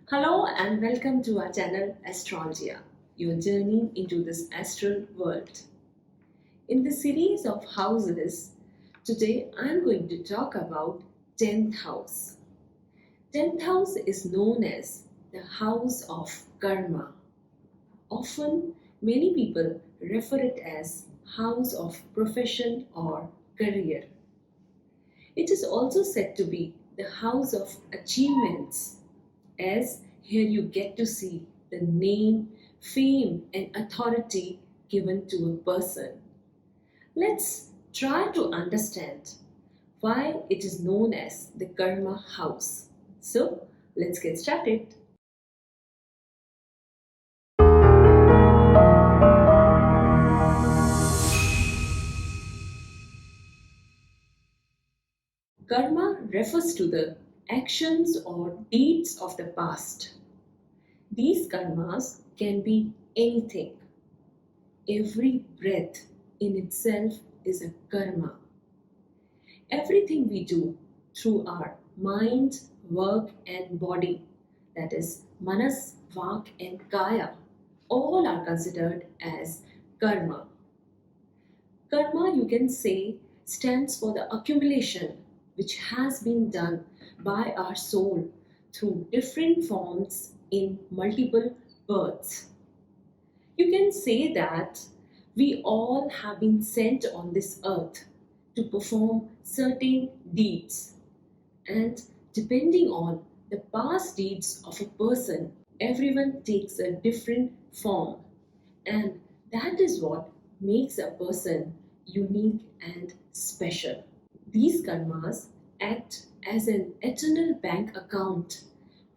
Hello and welcome to our channel Astrology, your journey into this astral world. In the series of houses, today I am going to talk about 10th house. 10th house is known as the house of karma. Often, many people refer it as house of profession or career. It is also said to be the house of achievements, as here you get to see the name, fame, and authority given to a person. Let's try to understand why it is known as the Karma House. So, let's get started. Karma refers to the actions or deeds of the past. These karmas can be anything. Every breath in itself is a karma. Everything we do through our mind, work, and body, that is manas, vak, and kaya, all are considered as karma. Karma, you can say, stands for the accumulation which has been done by our soul through different forms in multiple births. You can say that we all have been sent on this earth to perform certain deeds, and depending on the past deeds of a person, everyone takes a different form, and that is what makes a person unique and special. These karmas act as an eternal bank account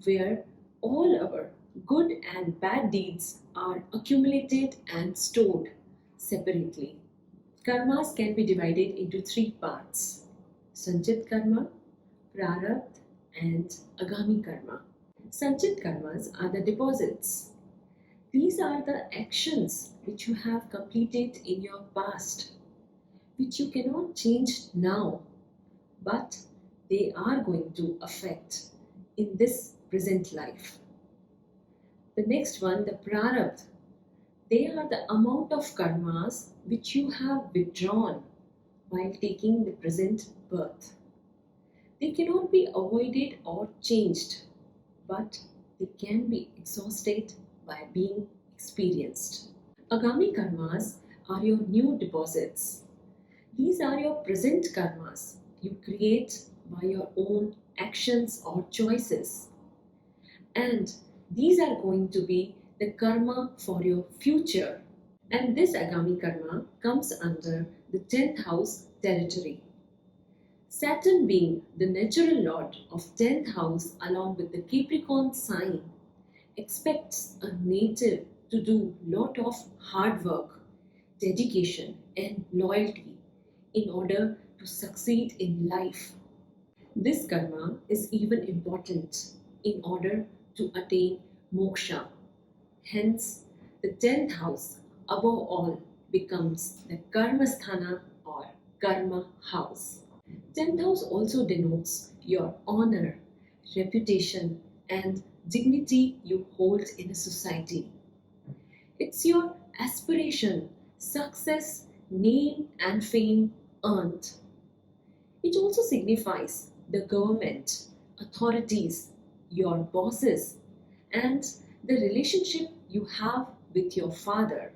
where all our good and bad deeds are accumulated and stored separately. Karmas can be divided into three parts: Sanchit karma, Prarabdha, and Agami karma. Sanchit karmas are the deposits. These are the actions which you have completed in your past, which you cannot change now, but they are going to affect in this present life. The next one, the Prarabdha, they are the amount of karmas which you have withdrawn while taking the present birth. They cannot be avoided or changed, but they can be exhausted by being experienced. Agami karmas are your new deposits. These are your present karmas you create by your own actions or choices. And these are going to be the karma for your future. And this Agami karma comes under the 10th house territory. Saturn, being the natural lord of 10th house along with the Capricorn sign, expects a native to do lot of hard work, dedication, and loyalty in order to succeed in life. This karma is even important in order to attain moksha. Hence, the 10th house, above all, becomes the karma sthana or karma house. 10th house also denotes your honor, reputation, and dignity you hold in a society. It's your aspiration, success, name, and fame earned. It also signifies the government, authorities, your bosses, and the relationship you have with your father.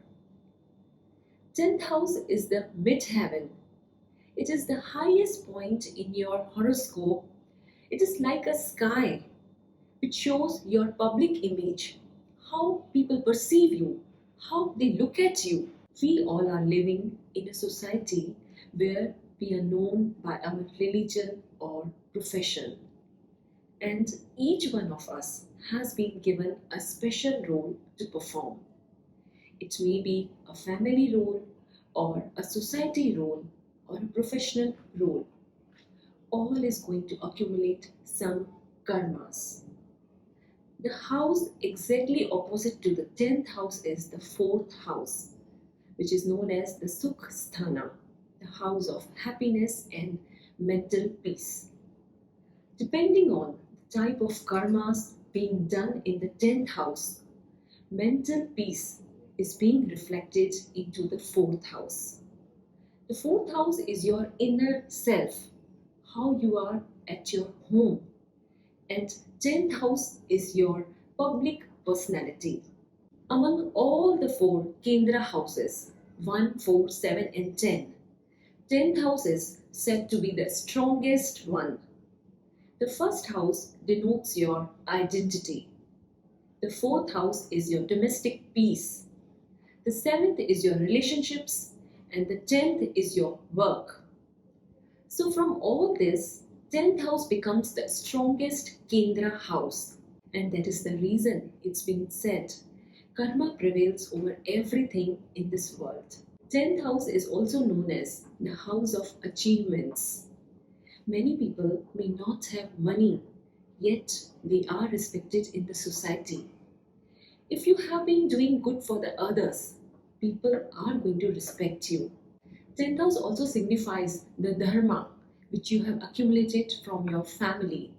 10th house is the midheaven. It is the highest point in your horoscope. It is like a sky which shows your public image, how people perceive you, how they look at you. We all are living in a society where we are known by our religion or profession, and each one of us has been given a special role to perform. It may be a family role, or a society role, or a professional role. All is going to accumulate some karmas. The house exactly opposite to the 10th house is the 4th house, which is known as the Sukh Sthana, the house of happiness and mental peace. Depending on the type of karmas being done in the 10th house, mental peace is being reflected into the 4th house. The 4th house is your inner self, how you are at your home, and 10th house is your public personality. Among all the 4 Kendra houses, 1, 4, 7 and 10, 10th house is said to be the strongest one. The first house denotes your identity. The 4th house is your domestic peace. The 7th is your relationships, and the 10th is your work. So from all this, 10th house becomes the strongest Kendra house. And that is the reason it's been said, karma prevails over everything in this world. 10th house is also known as the house of achievements. Many people may not have money, yet they are respected in the society. If you have been doing good for the others, people are going to respect you. 10th house also signifies the dharma which you have accumulated from your family.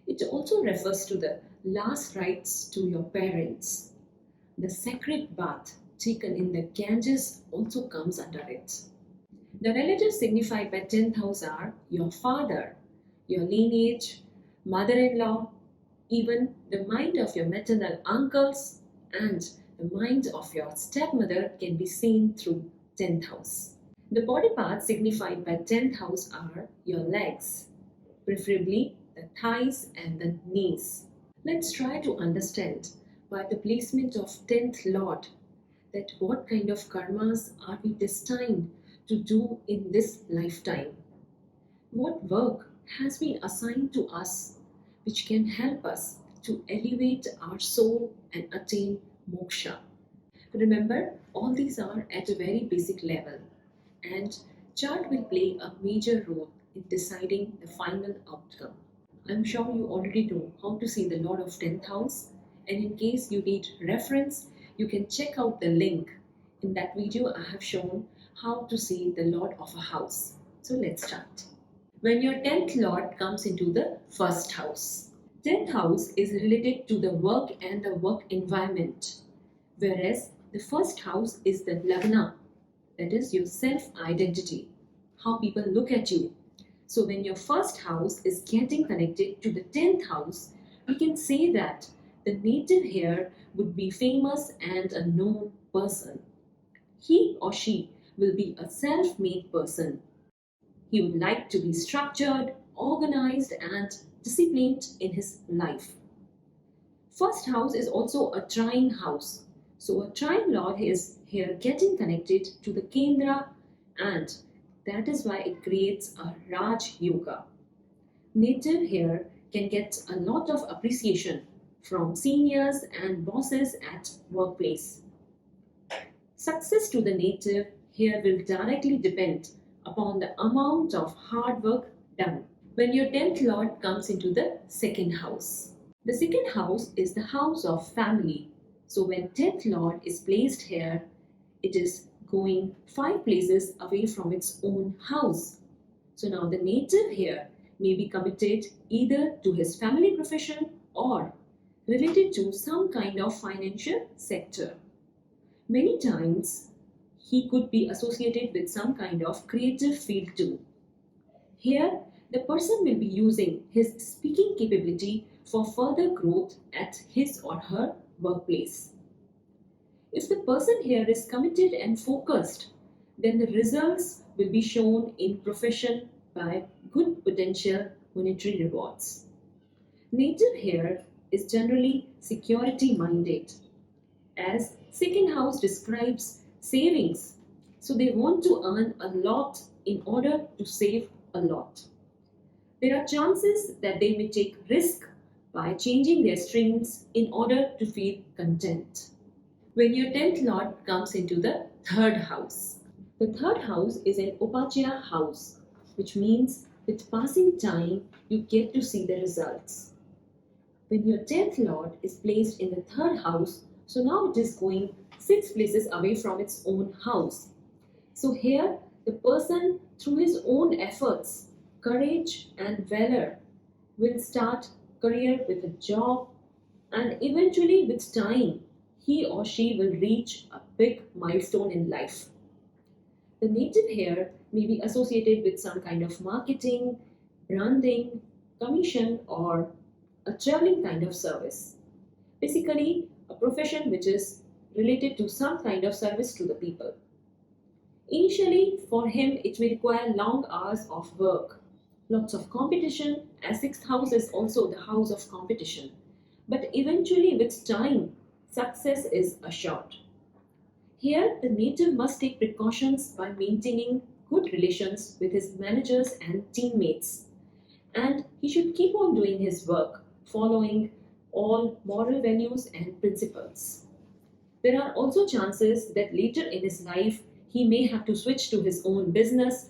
It also refers to the last rites to your parents. The sacred bath taken in the Ganges also comes under it. The relatives signified by 10th house are your father, your lineage, mother-in-law, even the mind of your maternal uncles, and the mind of your stepmother can be seen through 10th house. The body parts signified by 10th house are your legs, preferably the thighs and the knees. Let's try to understand by the placement of 10th Lord that what kind of karmas are we destined to do in this lifetime. What work has been assigned to us which can help us to elevate our soul and attain moksha. Remember, all these are at a very basic level, and chart will play a major role in deciding the final outcome. I'm sure you already know how to see the Lord of 10th house, and in case you need reference, you can check out the link. In that video, I have shown how to see the Lord of a house. So let's start. When your 10th Lord comes into the first house, 10th house is related to the work and the work environment, whereas the first house is the lagna, that is your self-identity, how people look at you. So when your first house is getting connected to the 10th house, we can say that the native here would be famous and a known person. He or she will be a self-made person. He would like to be structured, organized, and disciplined in his life. First house is also a trine house. So a trine lord is here getting connected to the Kendra, and that is why it creates a Raj Yoga. Native here can get a lot of appreciation from seniors and bosses at workplace. Success to the native here will directly depend upon the amount of hard work done. When your 10th Lord comes into the second house. The second house is the house of family. So when 10th Lord is placed here, it is going 5 places away from its own house. So now the native here may be committed either to his family profession or related to some kind of financial sector. Many times he could be associated with some kind of creative field too. Here, the person will be using his speaking capability for further growth at his or her workplace. If the person here is committed and focused, then the results will be shown in profession by good potential monetary rewards. Native here is generally security minded, as second house describes savings. So they want to earn a lot in order to save a lot. There are chances that they may take risk by changing their streams in order to feel content. When your 10th Lord comes into the third house. The third house is an Upachaya house, which means with passing time you get to see the results. When your 10th Lord is placed in the third house, so now it is going 6 places away from its own house. So here the person, through his own efforts, courage and valor, will start career with a job and eventually, with time, he or she will reach a big milestone in life. The native here may be associated with some kind of marketing, branding, commission, or a traveling kind of service. Basically, a profession which is related to some kind of service to the people. Initially, for him, it may require long hours of work, lots of competition, as sixth house is also the house of competition. But eventually, with time, success is assured. Here, the native must take precautions by maintaining good relations with his managers and teammates, and he should keep on doing his work, following all moral values and principles. There are also chances that later in his life he may have to switch to his own business,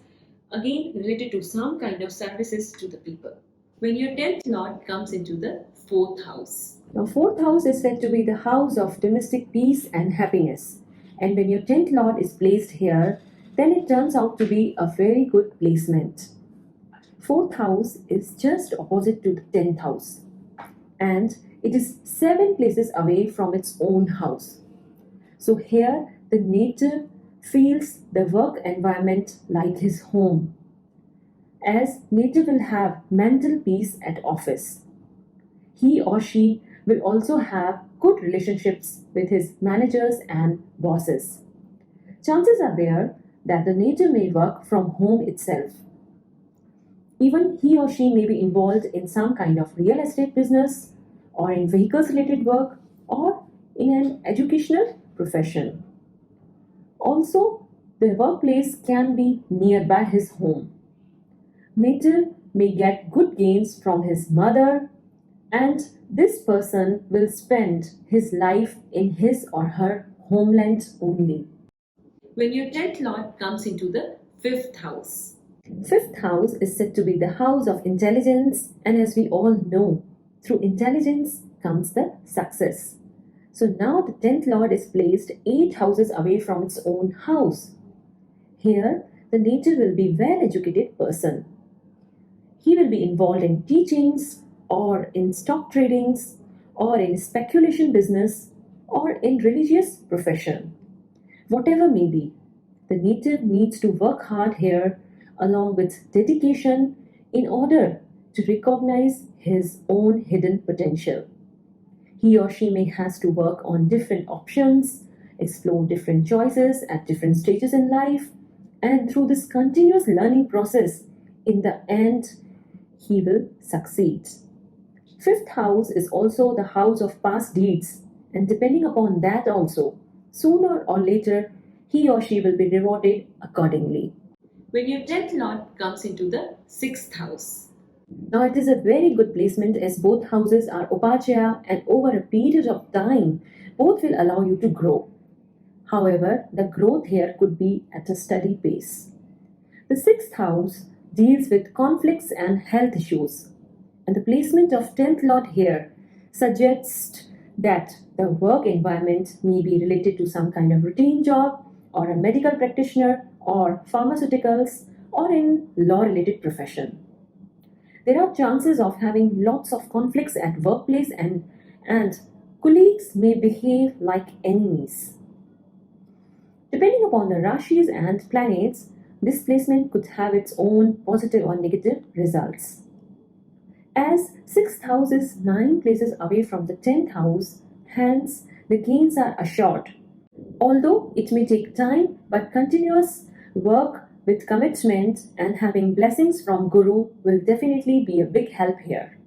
again related to some kind of services to the people. When your 10th lord comes into the 4th house. Now, 4th house is said to be the house of domestic peace and happiness. And when your 10th lord is placed here, then it turns out to be a very good placement. 4th house is just opposite to the 10th house, and it is 7 places away from its own house. So here the native feels the work environment like his home, as native will have mental peace at office. He or she will also have good relationships with his managers and bosses. Chances are there that the native may work from home itself. Even he or she may be involved in some kind of real estate business, or in vehicles related work, or in an educational profession. Also, the workplace can be nearby his home. Native may get good gains from his mother, and this person will spend his life in his or her homeland only. When your 10th lord comes into the 5th house. 5th house is said to be the house of intelligence, and as we all know, through intelligence comes the success. So now the 10th lord is placed 8 houses away from its own house. Here, the native will be well-educated person. He will be involved in teachings, or in stock tradings, or in speculation business, or in religious profession. Whatever may be, the native needs to work hard here along with dedication in order to recognize his own hidden potential. He or she may has to work on different options, explore different choices at different stages in life, and through this continuous learning process, in the end, he will succeed. 5th house is also the house of past deeds, and depending upon that also, sooner or later, he or she will be rewarded accordingly. When your 10th lord comes into the 6th house. Now it is a very good placement, as both houses are upachaya, and over a period of time, both will allow you to grow. However, the growth here could be at a steady pace. The 6th house deals with conflicts and health issues, and the placement of 10th lord here suggests that the work environment may be related to some kind of routine job, or a medical practitioner, or pharmaceuticals, or in law-related profession. There are chances of having lots of conflicts at workplace, and colleagues may behave like enemies. Depending upon the rashis and planets, this placement could have its own positive or negative results. As 6th house is 9 places away from the 10th house, hence the gains are assured. Although it may take time, but continuous work with commitment and having blessings from Guru will definitely be a big help here.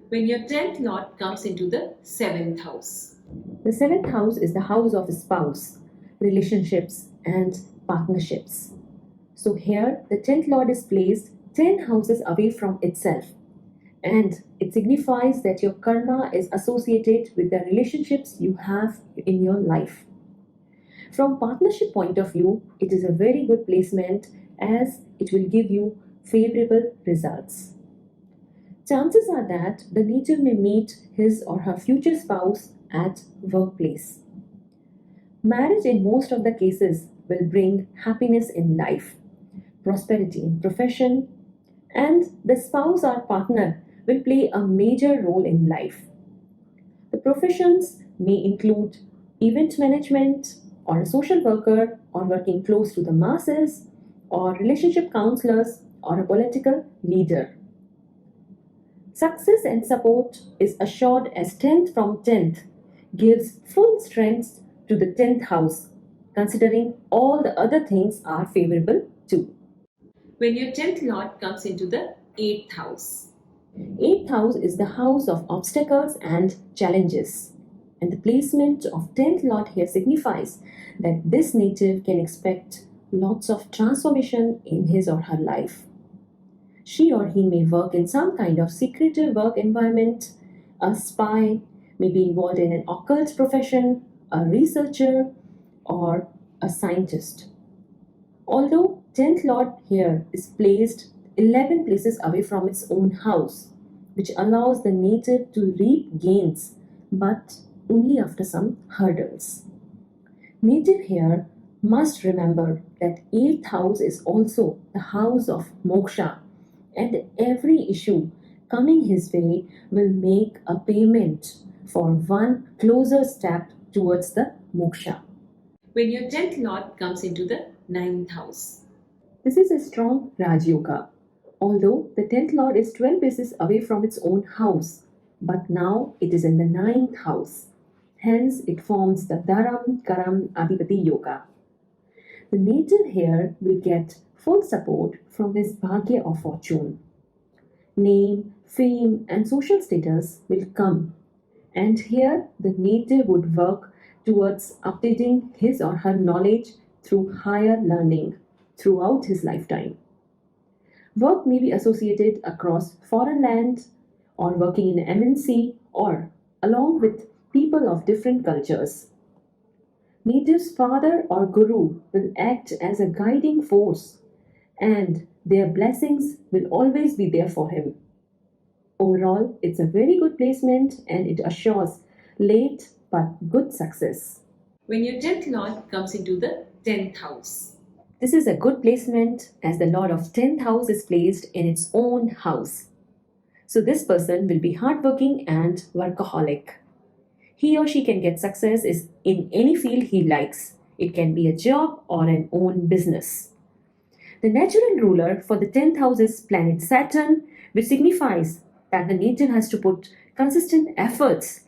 When your 10th lord comes into the 7th house. The 7th house is the house of spouse, relationships, and partnerships. So here, the 10th lord is placed 10 houses away from itself, and it signifies that your karma is associated with the relationships you have in your life. From partnership point of view, it is a very good placement, as it will give you favorable results. Chances are that the native may meet his or her future spouse at workplace. Marriage in most of the cases will bring happiness in life, prosperity in profession, and the spouse or partner will play a major role in life. The professions may include event management, or a social worker, or working close to the masses, or relationship counselors, or a political leader. Success and support is assured as 10th from 10th gives full strength to the 10th house, considering all the other things are favorable too. When your 10th lord comes into the 8th house. 8th house is the house of obstacles and challenges. And the placement of 10th lord here signifies that this native can expect lots of transformation in his or her life. She or he may work in some kind of secretive work environment, a spy, may be involved in an occult profession, a researcher, or a scientist. Although 10th lord here is placed 11 places away from its own house, which allows the native to reap gains, but only after some hurdles. Native here must remember that 8th house is also the house of moksha, and every issue coming his way will make a payment for one closer step towards the moksha. When your 10th lord comes into the 9th house. This is a strong Raj Yoga, although the 10th lord is 12 paces away from its own house, but now it is in the 9th house. Hence, it forms the Dharam Karam Adhipati Yoga. The native here will get full support from his Bhagya of fortune. Name, fame, and social status will come, and here the native would work towards updating his or her knowledge through higher learning throughout his lifetime. Work may be associated across foreign land, or working in MNC, or along with people of different cultures. Native's father or guru will act as a guiding force, and their blessings will always be there for him. Overall, it's a very good placement and it assures late but good success. When your 10th lord comes into the 10th house. This is a good placement as the lord of 10th house is placed in its own house. So this person will be hardworking and workaholic. He or she can get success in any field he likes. It can be a job or an own business. The natural ruler for the 10th house is planet Saturn, which signifies that the native has to put consistent efforts,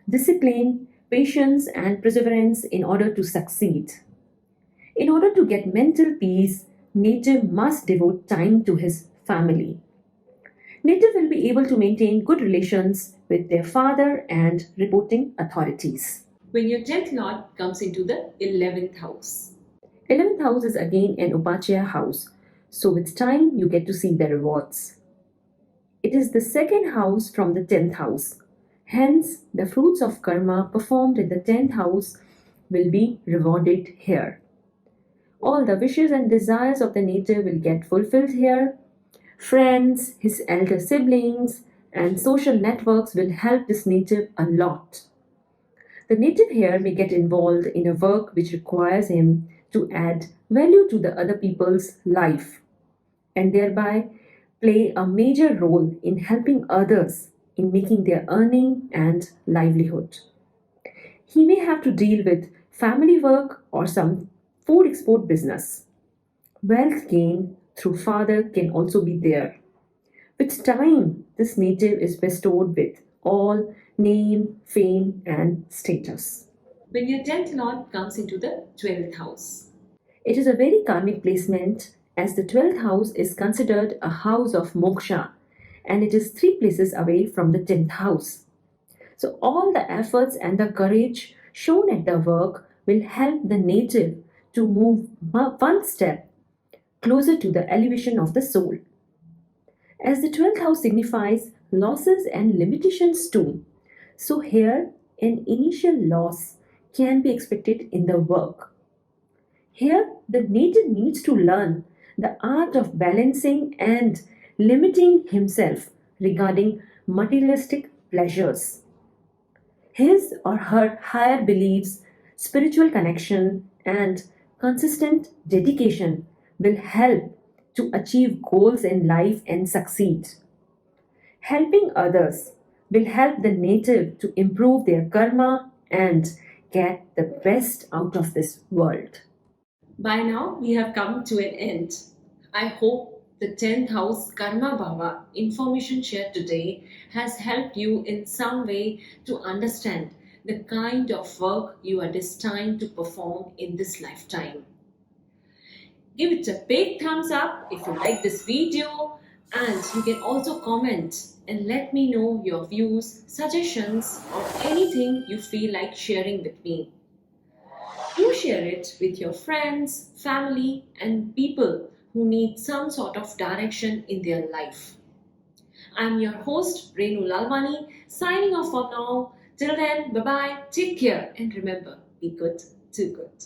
discipline, patience, and perseverance in order to succeed. In order to get mental peace, native must devote time to his family. Native will be able to maintain good relations with their father and reporting authorities. When your 10th lord comes into the 11th house. 11th house is again an Upachaya house, so with time you get to see the rewards. It is the second house from the 10th house. Hence, the fruits of karma performed in the 10th house will be rewarded here. All the wishes and desires of the native will get fulfilled here. Friends, his elder siblings, and social networks will help this native a lot. The native here may get involved in a work which requires him to add value to the other people's life and thereby play a major role in helping others in making their earning and livelihood. He may have to deal with family work or some food export business. Wealth gain through father can also be there. With time, this native is bestowed with all name, fame, and status. When your 10th lord comes into the 12th house. It is a very karmic placement as the 12th house is considered a house of moksha and it is 3 places away from the 10th house. So all the efforts and the courage shown at the work will help the native to move one step closer to the elevation of the soul. As the 12th house signifies losses and limitations too, so here an initial loss can be expected in the work. Here the native needs to learn the art of balancing and limiting himself regarding materialistic pleasures. His or her higher beliefs, spiritual connection, and consistent dedication will help to achieve goals in life and succeed. Helping others will help the native to improve their karma and get the best out of this world. By now, we have come to an end. I hope the 10th house Karma Bhava information shared today has helped you in some way to understand the kind of work you are destined to perform in this lifetime. Give it a big thumbs up if you like this video, and you can also comment and let me know your views, suggestions, or anything you feel like sharing with me. Do share it with your friends, family, and people who need some sort of direction in their life. I'm your host, Renu Lalwani, signing off for now. Till then, bye bye, take care, and remember, be good, do good.